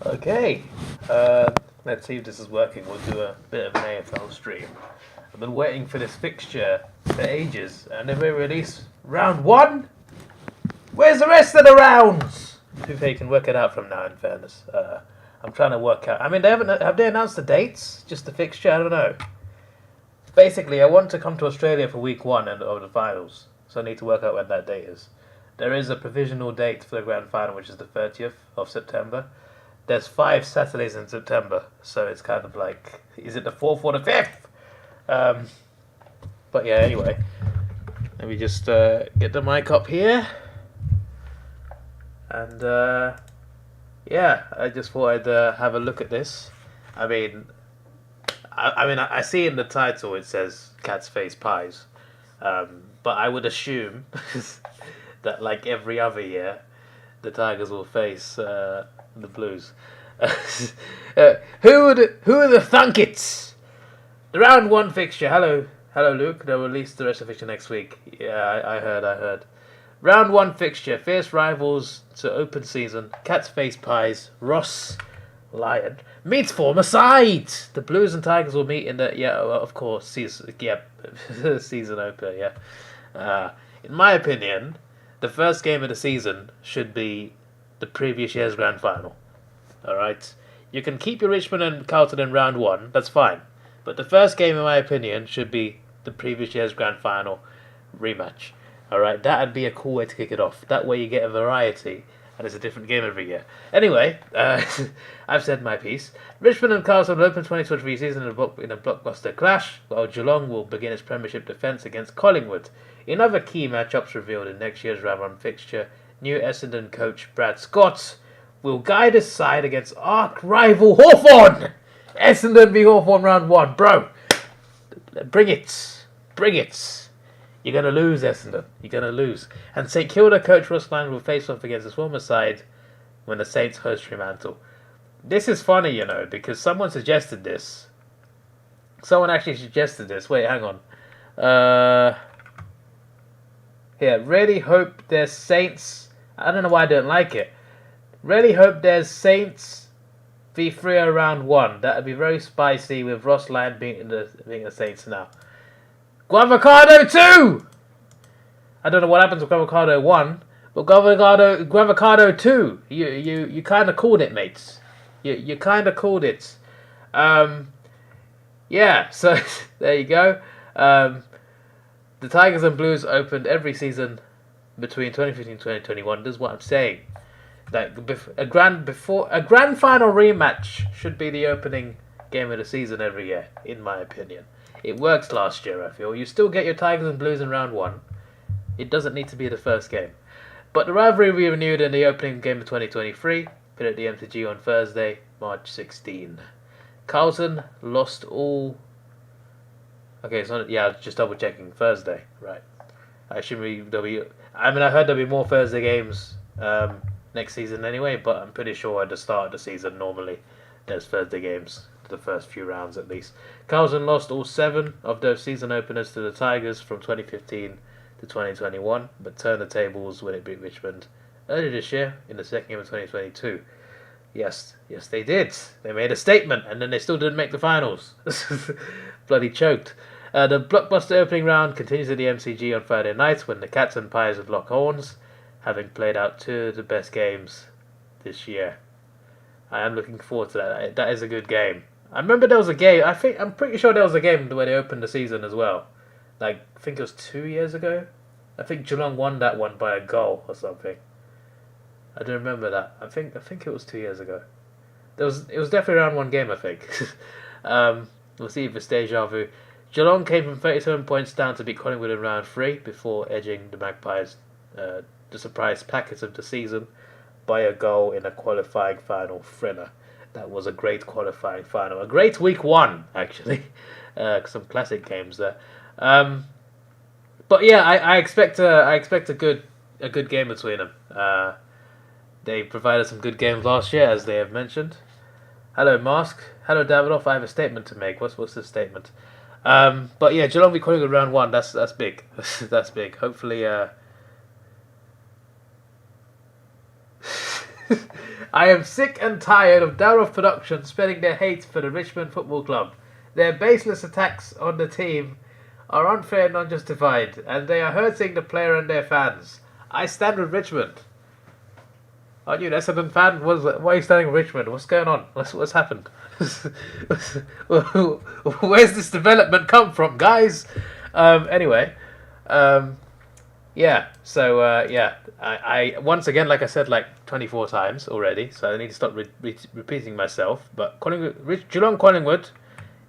Okay, let's see if this is working. We'll do a bit of an AFL stream. I've been waiting for this fixture for ages, and if they release round one, where's the rest of the rounds? If they can work it out from now, in fairness. I'm trying to work out. I mean, have they announced the dates? Just the fixture? I don't know. Basically, I want to come to Australia for week one of the finals, so I need to work out when that date is. There is a provisional date for the grand final, which is the 30th of September. There's 5 Saturdays in September, so it's kind of like, is it the 4th or the 5th? But yeah, anyway, let me just get the mic up here, and yeah, I just thought I'd have a look at this. I mean, I see in the title it says "Cats Face Pies," but I would assume that, like every other year, the Tigers will face the Blues. Who are the Thunkets? The round one fixture. Hello, Luke. They'll release the rest of the fixture next week. Yeah, I heard. Round one fixture. Fierce rivals to open season. Cats Face Pies. Ross Lion meets former sides. The Blues and Tigers will meet in the of course, season opener. Yeah. In my opinion, the first game of the season should be the previous year's grand final. Alright? You can keep your Richmond and Carlton in round one, that's fine. But the first game, in my opinion, should be the previous year's grand final rematch. Alright? That'd be a cool way to kick it off. That way you get a variety, and it's a different game every year. Anyway, I've said my piece. Richmond and Carlton will open 2023 season in a blockbuster clash, while Geelong will begin its Premiership defence against Collingwood. In other key matchups revealed in next year's round one fixture, new Essendon coach Brad Scott will guide his side against arch-rival Hawthorn. Essendon v Hawthorn round one. Bro, bring it. You're going to lose, Essendon. You're going to lose. And St Kilda coach Ross Lyon will face off against his former side when the Saints host Fremantle. This is funny, you know, because someone suggested this. Someone actually suggested this. Wait, hang on. Yeah, really hope there's Saints. I don't know why I don't like it. Really hope there's Saints v Freo round one. That would be very spicy with Ross Lyon being the Saints now. Guavocado 2! I don't know what happened to Guavocado 1, but Guavocado 2. You kind of called it, mates. You kind of called it. Yeah, so there you go. The Tigers and Blues opened every season between 2015 and 2021. This is what I'm saying. Like a grand final rematch should be the opening game of the season every year, in my opinion. It works last year, I feel. You still get your Tigers and Blues in round one. It doesn't need to be the first game. But the rivalry will be renewed in the opening game of 2023, put at the MCG on Thursday, March 16. Carlton lost all... Okay, so yeah, just double checking. Thursday, right. I heard there'll be more Thursday games next season anyway, but I'm pretty sure at the start of the season, normally, there's Thursday games, the first few rounds at least. Carlton lost all 7 of those season openers to the Tigers from 2015 to 2021, but turned the tables when it beat Richmond earlier this year in the second game of 2022. Yes, they did. They made a statement, and then they still didn't make the finals. Bloody choked. The blockbuster opening round continues at the MCG on Friday night when the Cats and Pies would lock horns, having played out 2 of the best games this year. I am looking forward to that. That is a good game. I remember there was a game. I'm pretty sure there was a game where they opened the season as well. Like, I think it was 2 years ago. I think Geelong won that one by a goal or something. I don't remember that. I think it was 2 years ago. It was definitely around one game, I think. We'll see if it's deja vu. Geelong came from 37 points down to beat Collingwood in round 3 before edging the Magpies, the surprise packet of the season, by a goal in a qualifying final thriller. That was a great qualifying final. A great week 1, actually. Some classic games there. But yeah, I expect a good game between them. They provided some good games last year, as they have mentioned. Hello, Mask. Hello, Davidoff. I have a statement to make. What's the statement? But yeah, Geelong v Collingwood round 1. That's big. That's big. Hopefully, I am sick and tired of Davidoff Productions spreading their hate for the Richmond Football Club. Their baseless attacks on the team are unfair and unjustified, and they are hurting the player and their fans. I stand with Richmond. Aren't you an Essendon fan? Why are you standing with Richmond? What's going on? What's happened? Where's this development come from, guys? Anyway, yeah. So I once again, like I said, like 24 times already. So I need to stop repeating myself. But Geelong Collingwood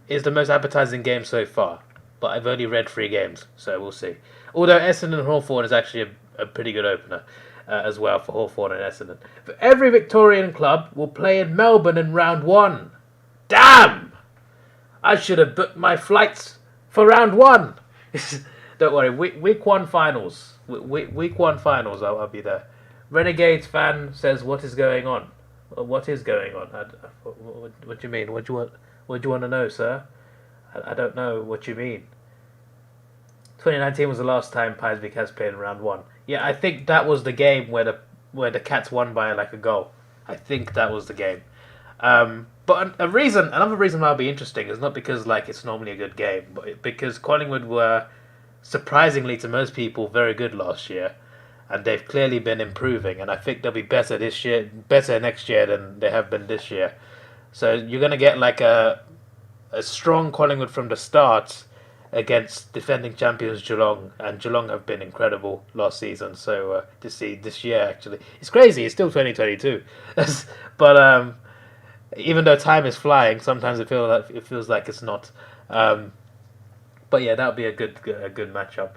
is the most appetizing game so far. But I've only read 3 games, so we'll see. Although Essendon and Hawthorn is actually a pretty good opener. As well for Hawthorn and Essendon. For every Victorian club will play in Melbourne in round 1. Damn! I should have booked my flights for round 1. Don't worry, week 1 finals. Week 1 finals, I'll be there. Renegades fan says, "What is going on?" What is going on? What do you mean? What do you want to know, sir? I don't know what you mean. 2019 was the last time Pisvik has played in round 1. Yeah, I think that was the game where the Cats won by like a goal. I think that was the game. But another reason why it'll be interesting is not because like it's normally a good game, but because Collingwood were surprisingly to most people very good last year, and they've clearly been improving. And I think they'll be better next year than they have been this year. So you're gonna get like a strong Collingwood from the start against defending champions Geelong, and Geelong have been incredible last season. So to see this year, actually, it's crazy. It's still 2022, but even though time is flying, sometimes it feels like it's not. But yeah, that'll be a good matchup.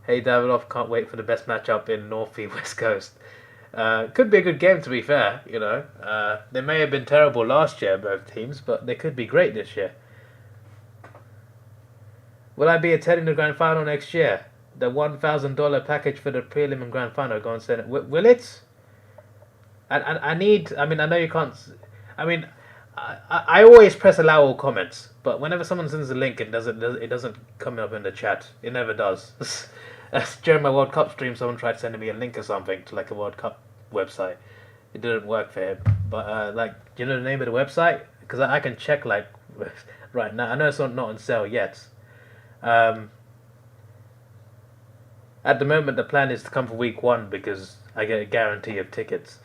Hey Davidoff, can't wait for the best matchup in North v West Coast. Could be a good game, to be fair. You know, they may have been terrible last year, both teams, but they could be great this year. Will I be attending the grand final next year? The $1,000 package for the prelim and grand final. Go on, send it. Will it? And I know you can't. I mean, I always press allow all comments, but whenever someone sends a link, it doesn't come up in the chat. It never does. During my World Cup stream, someone tried sending me a link or something to like a World Cup website. It didn't work for him. But do you know the name of the website? Because I can check like right now. I know it's not on sale yet. At the moment, the plan is to come for week 1 because I get a guarantee of tickets.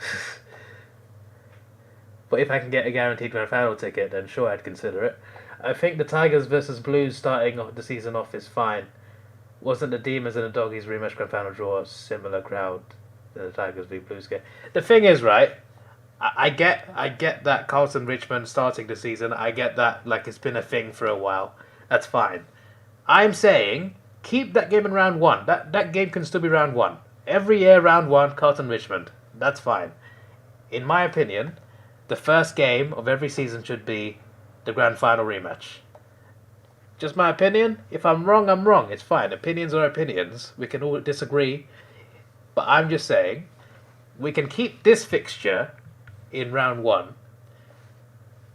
But if I can get a guaranteed grand final ticket, then sure, I'd consider it. I think the Tigers versus Blues starting the season off is fine. Wasn't the Demons and the Doggies rematch grand final draw a similar crowd to the Tigers v Blues game? The thing is, right, I get that Carlton Richmond starting the season. I get that like it's been a thing for a while. That's fine. I'm saying keep that game in round 1. That game can still be round 1. Every year, round 1, Carlton Richmond. That's fine. In my opinion, the first game of every season should be the grand final rematch. Just my opinion. If I'm wrong, I'm wrong. It's fine. Opinions are opinions. We can all disagree. But I'm just saying, we can keep this fixture in round 1.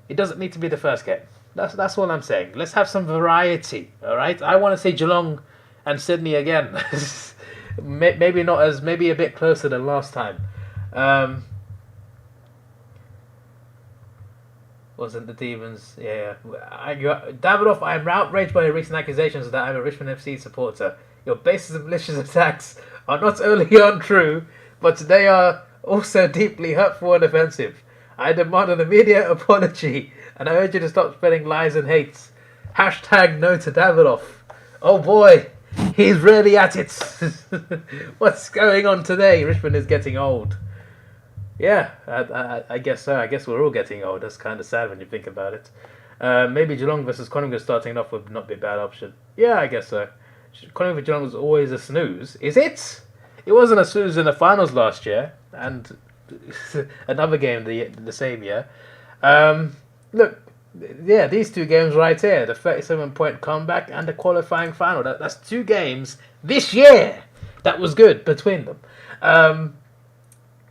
It doesn't need to be the first game. That's all I'm saying. Let's have some variety, all right? I want to see Geelong and Sydney again. Maybe a bit closer than last time. Wasn't the Demons? Yeah. Davidoff, I am outraged by the recent accusations that I'm a Richmond FC supporter. Your baseless and malicious attacks are not only untrue, but they are also deeply hurtful and offensive. I demand an immediate apology, and I urge you to stop spreading lies and hates. Hashtag no to Davidoff. Oh boy, he's really at it. What's going on today? Richmond is getting old. Yeah, I guess so. I guess we're all getting old. That's kind of sad when you think about it. Maybe Geelong versus Collingwood starting off would not be a bad option. Yeah, I guess so. Collingwood Geelong was always a snooze. Is it? It wasn't a snooze in the finals last year, and another game the same year. Look, yeah, these 2 games right here, the 37-point comeback and the qualifying final. That's 2 games this year. That was good between them.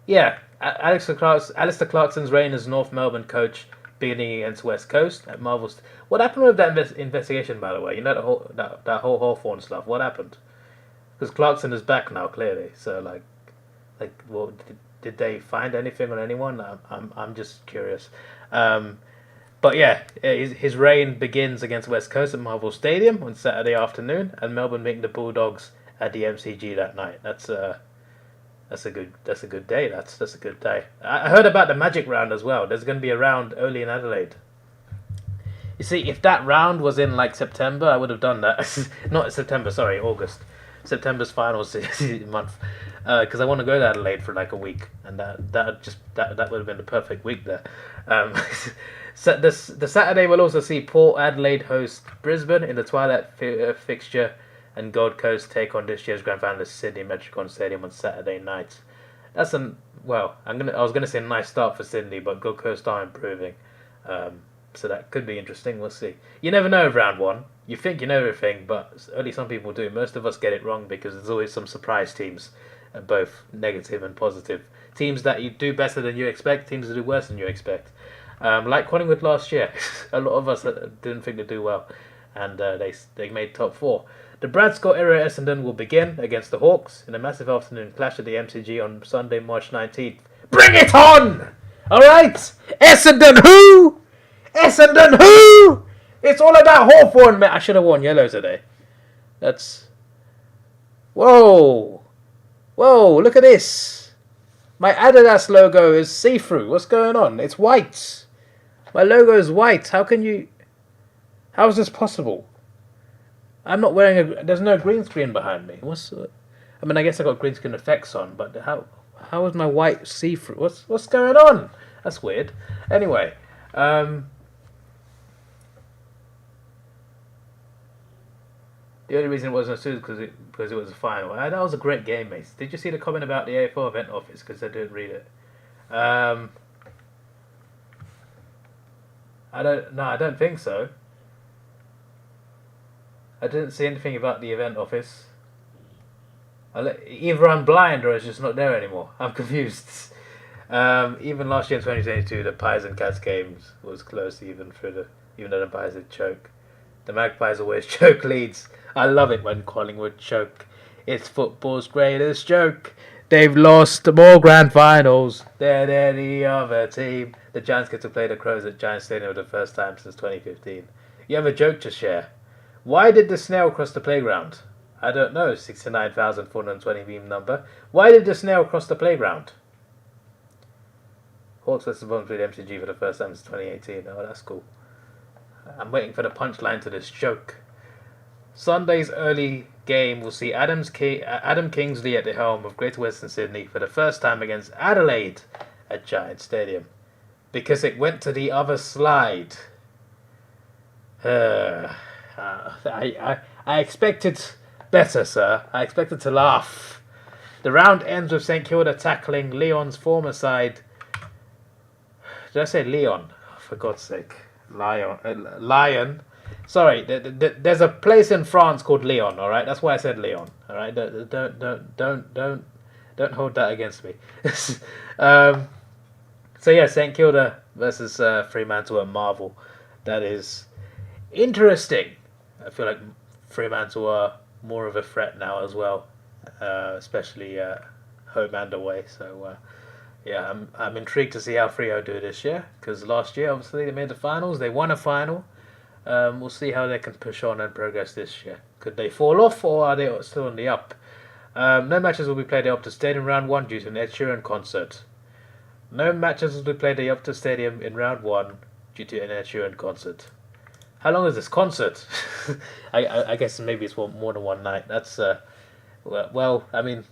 Yeah, Alistair Clarkson's reign as North Melbourne coach beginning against West Coast at Marvel's. What happened with that investigation, by the way? You know that whole Hawthorn stuff. What happened? Because Clarkson is back now, clearly. So like, well, did they find anything on anyone? I'm just curious. But yeah, his reign begins against West Coast at Marvel Stadium on Saturday afternoon, and Melbourne meeting the Bulldogs at the MCG that night. That's a good day. That's a good day. I heard about the Magic round as well. There's going to be a round early in Adelaide. You see, if that round was in like September, I would have done that. Not September, sorry, August. September's finals month, because I want to go to Adelaide for like a week, and that would have been the perfect week there. So the Saturday will also see Port Adelaide host Brisbane in the twilight fixture, and Gold Coast take on this year's grand finalist Sydney Metricon Stadium on Saturday night. I was gonna say a nice start for Sydney, but Gold Coast are improving, so that could be interesting. We'll see. You never know of round one. You think you know everything, but only some people do. Most of us get it wrong because there's always some surprise teams, both negative and positive. Teams that you do better than you expect, teams that do worse than you expect. Like Collingwood last year, a lot of us didn't think they'd do well, and they made top 4. The Brad Scott era Essendon will begin against the Hawks in a massive afternoon clash at the MCG on Sunday, March 19th. Bring it on! All right, Essendon who? Essendon who? It's all about Hawthorn, man. I should have worn yellow today. That's... Whoa, look at this. My Adidas logo is see-through. What's going on? It's white. My logo is white. How is this possible? I'm not wearing there's no green screen behind me. I guess I got green screen effects on, but how is my white see-through? What's going on? That's weird. Anyway, the only reason it wasn't sued because it was a final. That was a great game, mate. Did you see the comment about the AFL event office? Because I didn't read it. I don't think so. I didn't see anything about the event office. Either I'm blind or it's just not there anymore. I'm confused. Even last year in 2022, the Pies and Cats games was close even though the Pies did choke. The Magpies always choke leads. I love it when Collingwood choke. It's football's greatest joke. They've lost more grand finals than any other team. The Giants get to play the Crows at Giants Stadium for the first time since 2015. You have a joke to share. Why did the snail cross the playground? I don't know, 69,420 beam number. Why did the snail cross the playground? Hawks vs. Bombs played MCG for the first time since 2018. Oh, that's cool. I'm waiting for the punchline to this joke. Sunday's early game will see Adam Kingsley at the helm of Greater Western Sydney for the first time against Adelaide at Giant Stadium. Because it went to the other slide. I expected better, sir. I expected to laugh. The round ends with St Kilda tackling Leon's former side. Did I say Leon? Oh, for God's sake. Lion. Sorry, there's a place in France called Lyon. All right, that's why I said Lyon. All right, don't hold that against me. So yeah, St Kilda versus Fremantle at Marvel. That is interesting. I feel like Fremantle are more of a threat now as well, especially home and away. So yeah, I'm intrigued to see how Freo do this year, because last year obviously they made the finals. They won a final. We'll see how they can push on and progress this year. Could they fall off, or are they still on the up? No matches will be played at Optus Stadium in round 1 due to an Ed Sheeran concert. No matches will be played at Optus Stadium in round 1 due to an Ed Sheeran concert. How long is this concert? I guess maybe it's more than one night. That's well, I mean,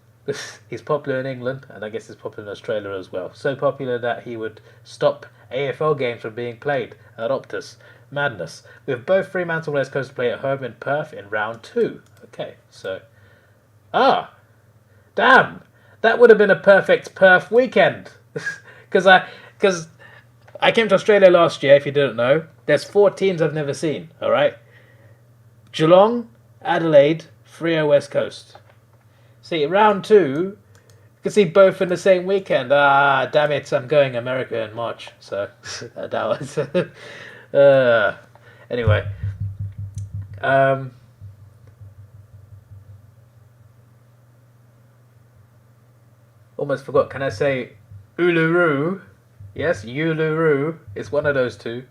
he's popular in England, and I guess he's popular in Australia as well. So popular that he would stop AFL games from being played at Optus. Madness. With both Fremantle and West Coast to play at home in Perth in round 2. Okay, so... damn! That would have been a perfect Perth weekend. Because I came to Australia last year, if you didn't know. There's 4 teams I've never seen, alright? Geelong, Adelaide, Freo, West Coast. See, round 2, you can see both in the same weekend. Damn it, I'm going America in March. So, that was... anyway, almost forgot. Can I say Uluru. Yes, Uluru. It's one of those two.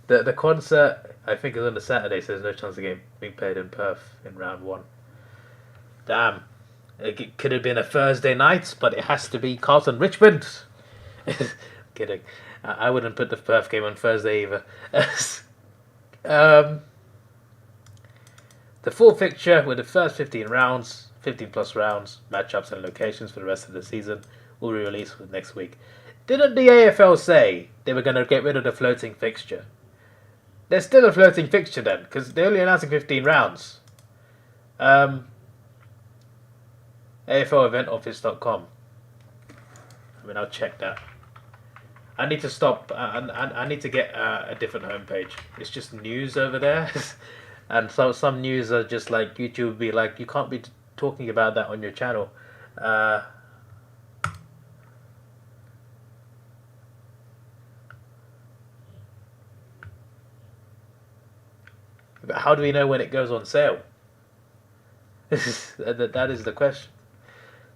The concert, I think, is on the Saturday, so there's no chance of game being played in Perth in round one. Damn. It could have been a Thursday night, but it has to be Carlton Richmond. Kidding. I wouldn't put the Perth game on Thursday either. The full fixture with the first 15 rounds, 15 plus rounds, matchups and locations for the rest of the season will be released next week. Didn't the AFL say they were going to get rid of the floating fixture? There's still a floating fixture then, because they're only announcing 15 rounds. AFLEventOffice.com. I mean, I'll check that. I need to stop. I need to get a different homepage. It's just news over there. And so some news are just like YouTube would be like, you can't be talking about that on your channel. But how do we know when it goes on sale? That is the question.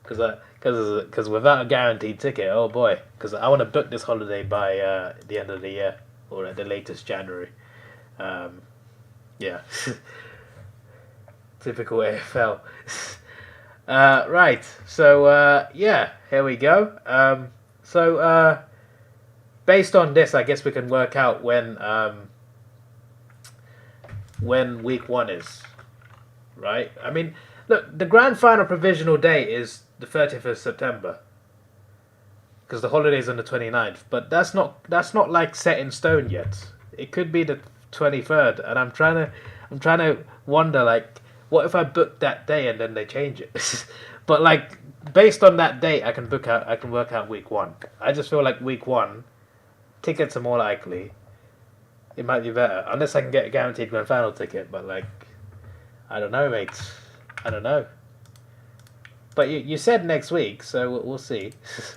Because without a guaranteed ticket, oh boy. Because I want to book this holiday by the end of the year or at the latest January. Yeah. Typical AFL. Right. So yeah, here we go. So based on this, I guess we can work out when week one is, right? I mean, look, the grand final provisional date is the 30th of September because the holiday's on the 29th, but that's not like set in stone yet. It could be the 23rd, and I'm trying to wonder, like, what if I book that day and then they change it? But like, based on that date, I can work out week one. I just feel like week one tickets are more likely. It might be better, unless I can get a guaranteed grand final ticket. But like, I don't know, mate. I don't know. But you said next week, so we'll see.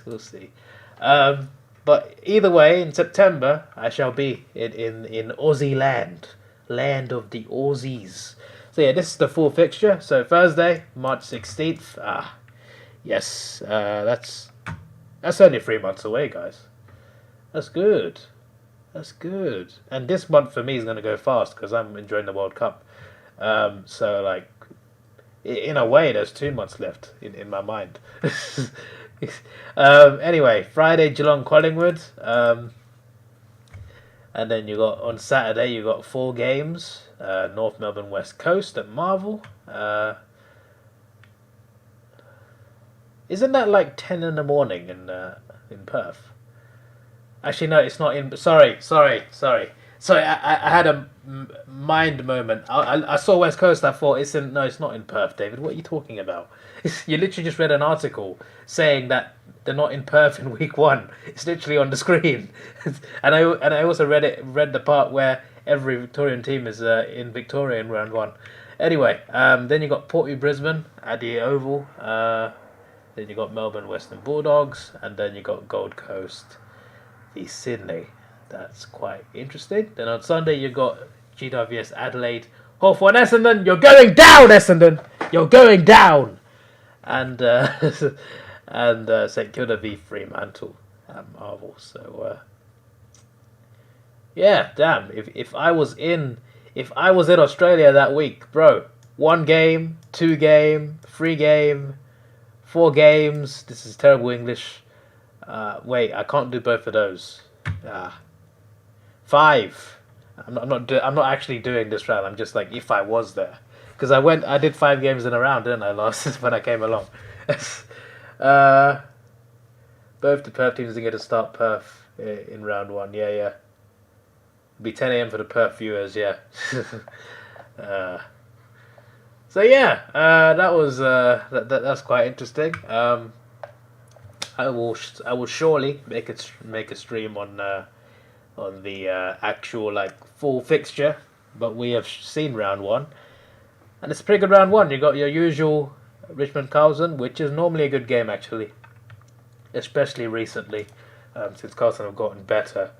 We'll see. But either way, in September, I shall be in Aussie land of the Aussies. So yeah, this is the full fixture. So Thursday, March 16th. Yes, that's only 3 months away, guys. That's good. That's good. And this month for me is going to go fast because I'm enjoying the World Cup. So, like, in a way, there's 2 months left in my mind. Anyway, Friday, Geelong, Collingwood. And then you got, on Saturday, you got 4 games. North Melbourne, West Coast at Marvel. Isn't that like 10 in the morning in Perth? Actually, no, it's not in... Sorry. I had a mind moment. I saw West Coast. I thought it's in... No, it's not in Perth, David. What are you talking about? You literally just read an article saying that they're not in Perth in week one. It's literally on the screen. and I also read the part where every Victorian team is in Victoria in round one. Anyway, then you got Port Brisbane at the Oval. Then you got Melbourne Western Bulldogs, and then you got Gold Coast v Sydney. That's quite interesting. Then on Sunday you got GWS Adelaide, Hawthorn Essendon. You're going down, Essendon. You're going down. And St Kilda v Fremantle at Marvel. So yeah, damn. If I was in Australia that week, bro, 1 game, 2 game, 3 game, 4 games. This is terrible English. Wait, I can't do both of those. 5. I'm not actually doing this round. I'm just like, if I was there, because I did 5 games in a round, didn't I? Last when I came along. Both the Perth teams are going to start Perth in round 1. Yeah. It'll be 10 a.m. for the Perth viewers. Yeah. So yeah, that was that's quite interesting. I will surely make a stream on the actual like full fixture, but we have seen round 1, and it's a pretty good round 1. You got your usual Richmond Carlton, which is normally a good game actually, especially recently since Carlton have gotten better.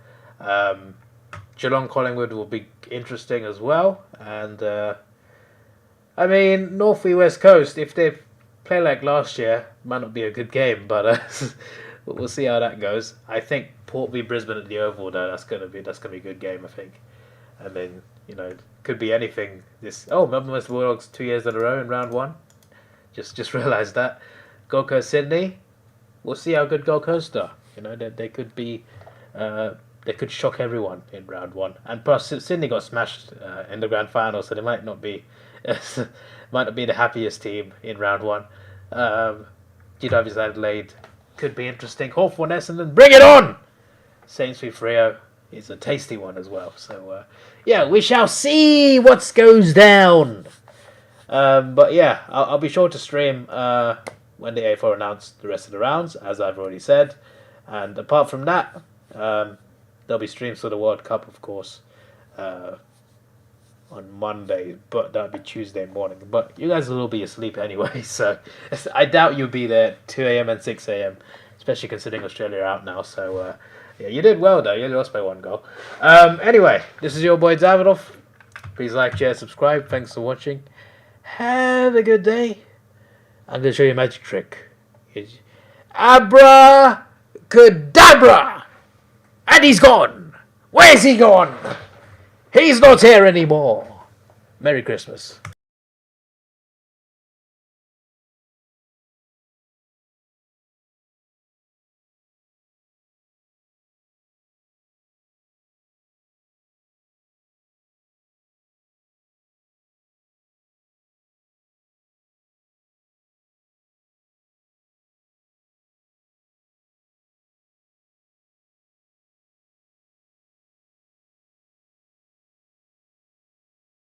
Geelong Collingwood will be interesting as well, and I mean North v West Coast, if they play like last year, might not be a good game, but we'll see how that goes. I think Port v Brisbane at the Oval, though, that's gonna be a good game, I think. And then could be anything. Melbourne West Bulldogs 2 years in a row in round one. Just realised that. Gold Coast Sydney. We'll see how good Gold Coast are. They could be. They could shock everyone in round one. And plus, Sydney got smashed in the grand final, so they might not be the happiest team in round one. GW's Adelaide could be interesting. Hawthorn Essendon, bring it on! Saints v Freo is a tasty one as well. So we shall see what goes down. But yeah, I'll be sure to stream when the AFL announce the rest of the rounds, as I've already said. And apart from that, there'll be streams for the World Cup, of course, on Monday, but that'll be Tuesday morning. But you guys will all be asleep anyway, so I doubt you'll be there at 2 a.m. and 6 a.m., especially considering Australia are out now. So you did well, though. You only lost by 1 goal. Anyway, this is your boy Davidoff. Please like, share, subscribe. Thanks for watching. Have a good day. I'm going to show you a magic trick. Abracadabra! And he's gone! Where's he gone? He's not here anymore! Merry Christmas.